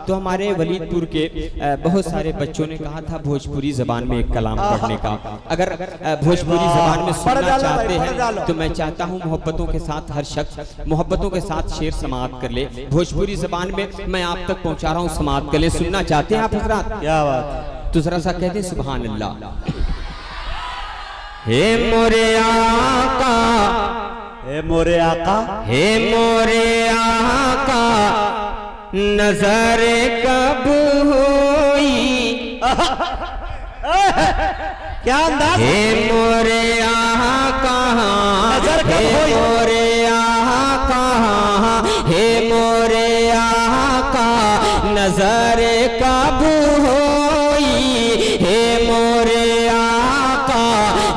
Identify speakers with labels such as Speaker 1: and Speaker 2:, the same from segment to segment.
Speaker 1: तो हमारे वलीदपुर के बहुत सारे बच्चों ने कहा था भोजपुरी जबान में एक कलाम पढ़ने का। अगर भोजपुरी जबान में सुनना चाहते हैं तो मैं चाहता हूँ मोहब्बतों के साथ हर शख्स मोहब्बतों के साथ शेर समाअत कर ले। भोजपुरी जबान में मैं आप तक पहुँचा रहा हूँ, समाअत कर ले। सुनना चाहते हैं आप हजरात? क्या बात, तो जरा सा कहते हैं सुभान अल्लाह। हे मोरे आका,
Speaker 2: हे मोरे आका,
Speaker 1: हे मोरे आका, नजर कब हुई?
Speaker 2: क्या अंदाज?
Speaker 1: हे मोरे आका,
Speaker 2: नजर कब हुई?
Speaker 1: मोरे आका, हे मोरे आका, नजर कब हुई? हे मोरे आका,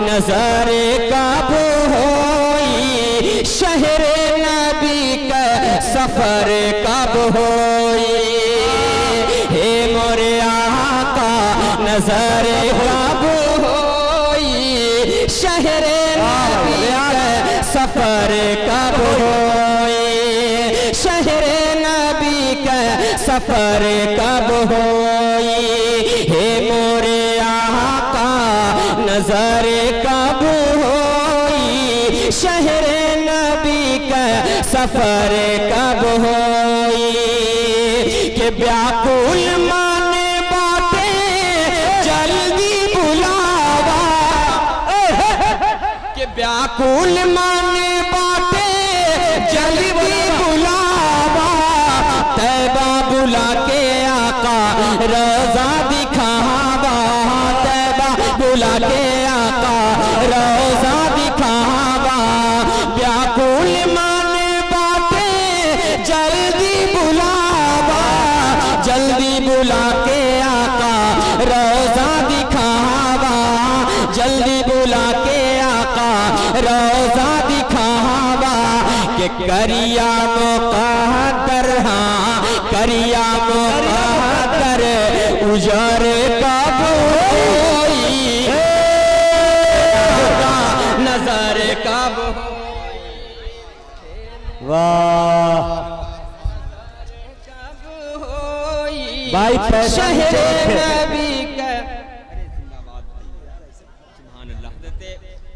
Speaker 1: नजर कब हुई? शहरे नबी का सफर कब हुई? हे मोरे आका, नजर कब हुई? शहरे नबी का सफर कब हुई? शहरे नबी का सफर कब हुई? हे मोरे आका, नजर कब हुई? शहरे नबी का सफर कब हुई? कि व्याकुल माने बातें जल्दी बुलावा, कि व्याकुल माने बातें जल्दी बुलावा। तैबा बुला के आका रज़ा दिखावा, तैबा बुला के आका रज़ा दिखावा। व्याकुल माने बातें जल्दी बुलावा, जल्दी बुला के आका रज़ा दिखावा, जल्दी बुला के आका रज़ा दिखावा। कि करिया मुक़द्दर, हाँ करिया मुक़द्दर, उजर कब हुई? नजर कब हुई?
Speaker 2: वाह भाई,
Speaker 1: शहरे नबी का। सुभान अल्लाह।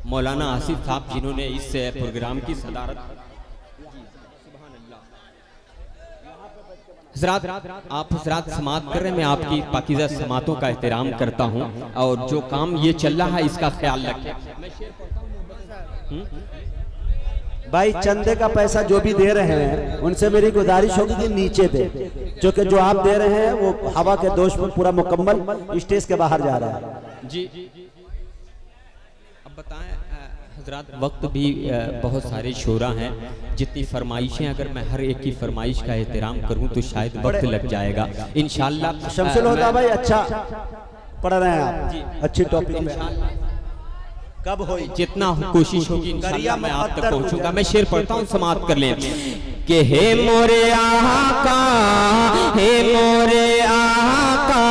Speaker 1: मौलाना आसिफ साहब जिन्होंने इस प्रोग्राम की सदारत। हज़रात आप हज़रात समाअत कर रहे हैं, मैं आपकी पाकीज़ा समाअतों का एहतराम करता हूँ और जो काम ये चल रहा है इसका ख्याल रखें।
Speaker 2: भाई चंदे का पैसा जो भी दे रहे हैं उनसे मेरी गुजारिश होगी कि नीचे दे, क्योंकि जो आप दे रहे हैं वो हवा के दोष में पूरा मुकम्मल स्टेज के बाहर जा रहा है।
Speaker 1: जी अब बताएं हजरात, वक्त भी बहुत सारे शोरा हैं, जितनी फरमाइशें अगर मैं हर एक की फरमाइश का एहतराम करूं तो शायद वक्त लग जाएगा। इंशाअल्लाह
Speaker 2: शमसुल हुदा भाई अच्छा पढ़ रहे हैं आप, अच्छी टॉपिक में। कब होई?
Speaker 1: जितना कोशिश होगी इंशाअल्लाह मैं आप तक पहुंचूंगा। मैं शेर पढ़ता हूं, समाअत कर लें। कि हे मोरे आका, हे मोरे आका,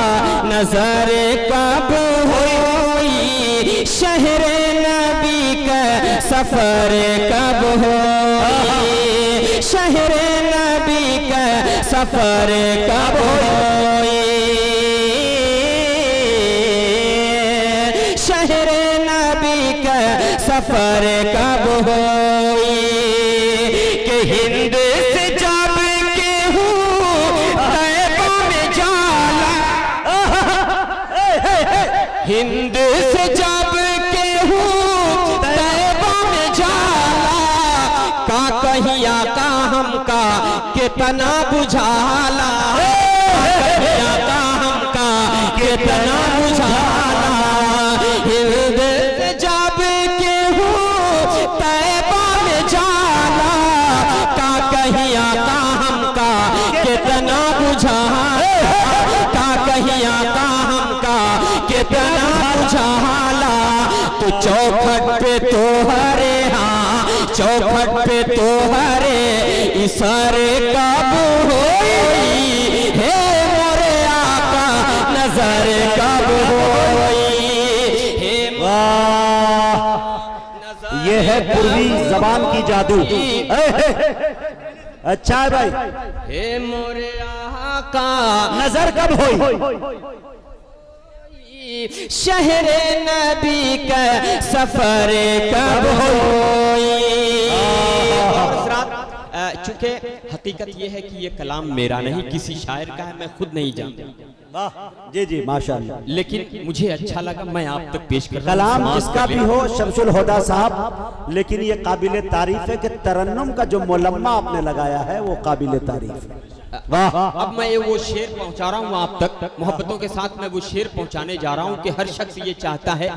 Speaker 1: नजर कब हुई? शहरे नबी का सफर कब हुई? शहरे नबी का सफर कब हुई? शहरे नबी का सफर कब हुई? कि हिंद से जब के हूँ तैबा में जाला, हिंद से जब के हूँ तैबा में जाला। का कहिया का हमका कितना बुझाला, कहिया का हमका कितना बुझाला। हिंद से जब के हूँ तैबा में जाला, का कहिया का हमका कितना बुझाला, का कहिया का हमका कितना बुझाला। तो चौखट पे तोहरे, हाँ चौखट पे तोहरे इशारे कब हुई? हे मोरे आका, नजर कब हुई?
Speaker 2: ये है पूर्वी जबान की जादू। अच्छा है भाई।
Speaker 1: हे मोरे आका, आका
Speaker 2: नजर कब हुई,
Speaker 1: शहरे नबी का सफर कब हुई। चूंकि हकीकत यह है कि ये कलाम मेरा नहीं, किसी शायर का है, मैं खुद नहीं जानता।
Speaker 2: जी जी माशाअल्लाह,
Speaker 1: लेकिन मुझे अच्छा लगा, मैं आप तक पेश कर रहा हूं।
Speaker 2: कलाम जिसका भी हो शमसुल हुदा साहब, लेकिन ये काबिल तारीफ है कि तरन्नुम का जो मुलम्मा आपने लगाया है वो काबिल तारीफ है। वाह।
Speaker 1: अब मैं वो शेर पहुंचा रहा हूँ आप तक, मोहब्बतों के साथ मैं वो शेर पहुंचाने जा रहा हूँ कि हर शख्स ये चाहता है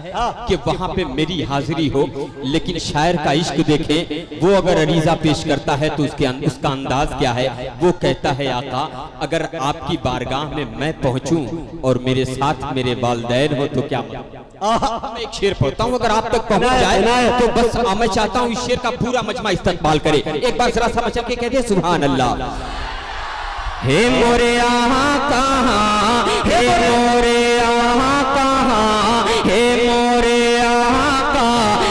Speaker 1: कि वहां पे मेरी हाजिरी हो, लेकिन शायर का इश्क देखें, वो अगर अरीजा पेश करता है तो उसका अंदाज क्या है। वो कहता है आका अगर आपकी बारगाह में मैं पहुंचूं और मेरे साथ मेरे वालिदैन हो तो क्या। मैं एक शेर पढ़ता हूँ, अगर आप तक पहुंच जाए तो बस मैं चाहता हूँ इस शेर का पूरा मजमा इस्तकबाल करे। एक बार जरा सा मचल के कह दिए सुभान अल्लाह। हे मोरे आका, हे मोरे आका, हे मोरे आका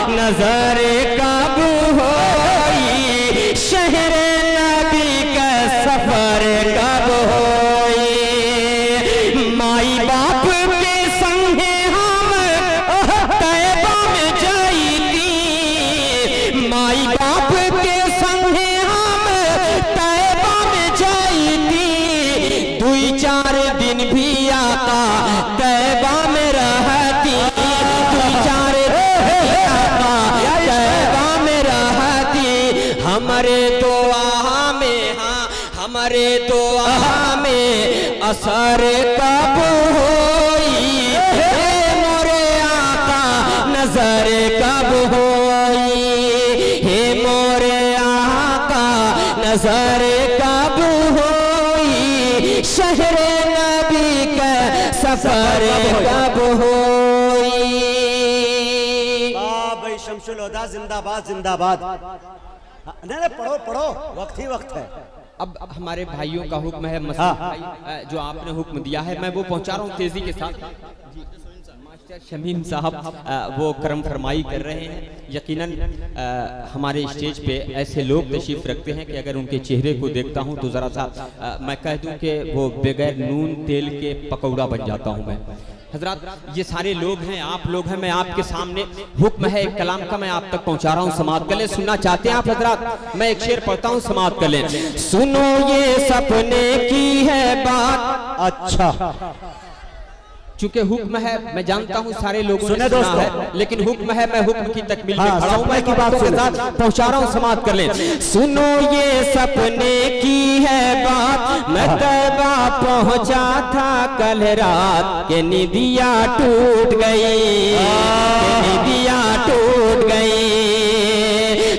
Speaker 1: नजर कब होई, शहरे नबी का सफर कब होई। माई बाप के संगे हम तैबा में जाईती, माई बाप के संगे हम तैबा में जाईती, दुई चार दिन भी आका तैबा में रहती, दुई चार दिन भी आका तैबा में रहती। हमारे दुआ में, हाँ हमारे दुआ में असर कब होई, हे मोरे आका नजर कब होई, हे मोरे आका नजर कब होई, शहरे नबी का सफर कब होई।
Speaker 2: वाह भाई शमसुल हुदा जिंदाबाद जिंदाबाद। नहीं पढ़ो पढ़ो, वक्त ही वक्त है।
Speaker 1: अब हमारे भाइयों का हुक्म है, मसरूफ भाई जो आपने हुक्म दिया है मैं वो पहुंचा रहा हूँ तेजी के साथ। मास्टर शमीम साहब वो करम फरमाई कर रहे हैं। यकीनन हमारे स्टेज पे ऐसे लोग तशरीफ रखते हैं कि अगर उनके चेहरे को देखता हूं तो जरा सा मैं कह दूं कि वो बगैर नून तेल के पकौड़ा बन जाता हूं मैं। हजरात ये सारे लोग हैं, आप लोग हैं, मैं आपके सामने हुक्म है एक कलाम का मैं आप तक पहुंचा रहा हूं, समाअत कर लें। सुनना चाहते हैं आप हजरात? मैं एक शेर पढ़ता हूं, समाअत कर लें। सुनो ये सपने की है बात।
Speaker 2: अच्छा
Speaker 1: चूंकि हुक्म है, मैं जानता हूँ सारे लोगों ने सुना है, लेकिन हुक्म है, मैं हुक्म की तकमील में खड़ा हूँ, मैं की बात के साथ पहुंचा रहा हूँ, समाअत कर लें। सुनो ये सपने की है बात, मैं तैबा पहुंचा था कल रात, के निदिया टूट गई, निदिया टूट गई।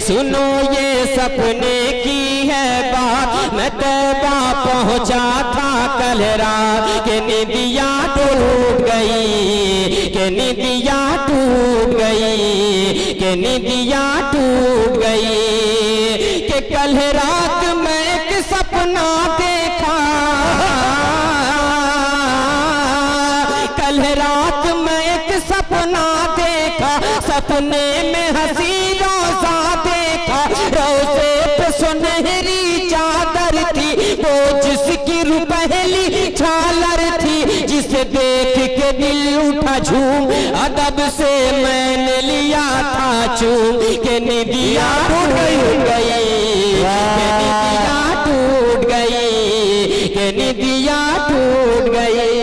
Speaker 1: सुनो ये सपने की है बात, मैं तैबा पहुंचा था कल रात, के निदिया टूट गई, के निदिया टूट गई, के निदिया टूट गई। के कल रात मैं एक सपना देखा, कल रात मैं एक सपना देखा, सपने में हंसी रोज़ा देखा, रोज़े पे सुनहरी चादर थी, वो जिसकी रुपहली झालर थी, जिसे देख के दिल उठा झूम, अदब से मैंने लिया था चूम, के निदिया टूट गई, के निदिया टूट गई, के निदिया टूट गई।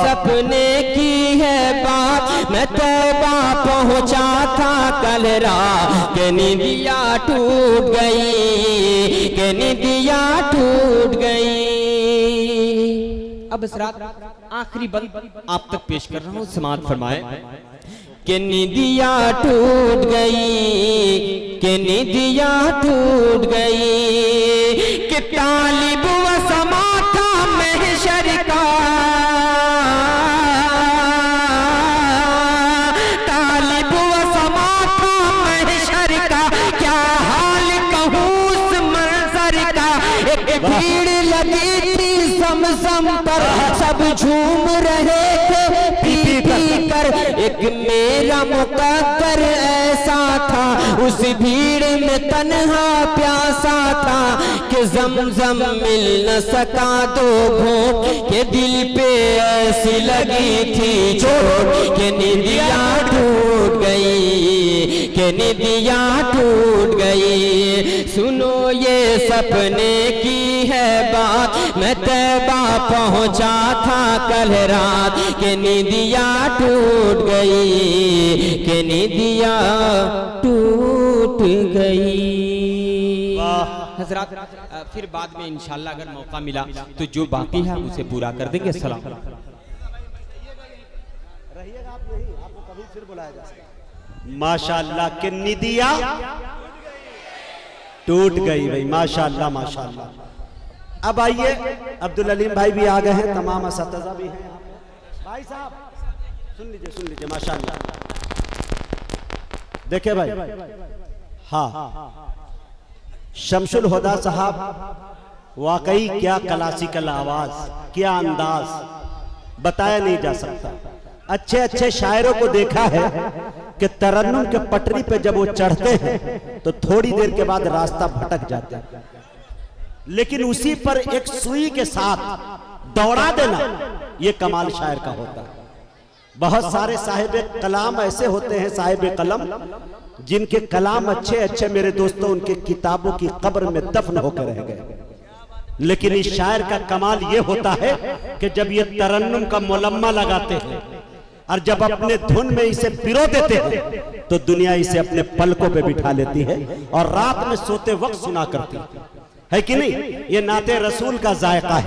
Speaker 1: सपने की है बात, मैं तैबा पहुंचा था कल रात, के निदिया टूट गई, के निदिया टूट गई। अब इस रात आखिरी बंद आप तक पेश कर रहा हूँ, समाअत फरमाए। के निदिया टूट गई, के निदिया टूट गई, कि तालिब व समा था महशर का, तालिब व समा था महशर का, क्या हाल कहूँ उस मंजर का। एक भीड़ लगी थी समसम पर, सब झूम रहे थे पी पी कर, एक मेरा मुकद्दर ऐसा था उस भीड़ में तन्हा प्यासा था कि ज़मज़म मिल न सका दो घूंट, के दिल पे ऐसी लगी थी चोट कि निदिया टूट गई, कि निदिया टूट गई। सुनो ये सपने की है बात, मैं तैबा पहुंचा था कल रात, कि निदिया टूट गई, कि निदिया टूट गई। हजरात फिर बाद में इंशाल्लाह अगर मौका मिला तो जो बाकी है उसे पूरा कर देंगे। सलाम।
Speaker 2: रहिएगा आप यही, आपको कभी फिर बुलाया जा सकता है। माशाअल्लाह कि निदिया टूट गई भाई, माशाअल्लाह माशाअल्लाह। अब आइए, अब्दुल अलीम भाई भी आ गए हैं, तमाम असतिज़ा भी हैं। भाई साहब सुन लीजिए माशाअल्लाह। देखे भाई, हाँ शमसुल हुदा साहब वाकई क्या क्लासिकल आवाज, क्या अंदाज, बताया नहीं जा सकता। अच्छे अच्छे शायरों को देखा है कि तरन्नुम के पटरी पे जब वो चढ़ते हैं तो थोड़ी देर के बाद रास्ता भटक जाते हैं, लेकिन उसी पर एक सुई के साथ दौड़ा देना ये कमाल शायर का होता है। बहुत सारे साहिब कलाम ऐसे होते हैं, साहिब कलम, जिनके कलाम अच्छे अच्छे मेरे दोस्तों उनके किताबों की कब्र में दफन होकर रह गए, लेकिन इस शायर का कमाल ये होता है कि जब ये तरन्नुम का मुलम्मा लगाते हैं और जब अपने धुन में इसे पिरो देते हैं तो दुनिया इसे अपने पलकों पे बिठा लेती है और रात में सोते वक्त सुना करती है कि नहीं। ये नाते रसूल का जायका है।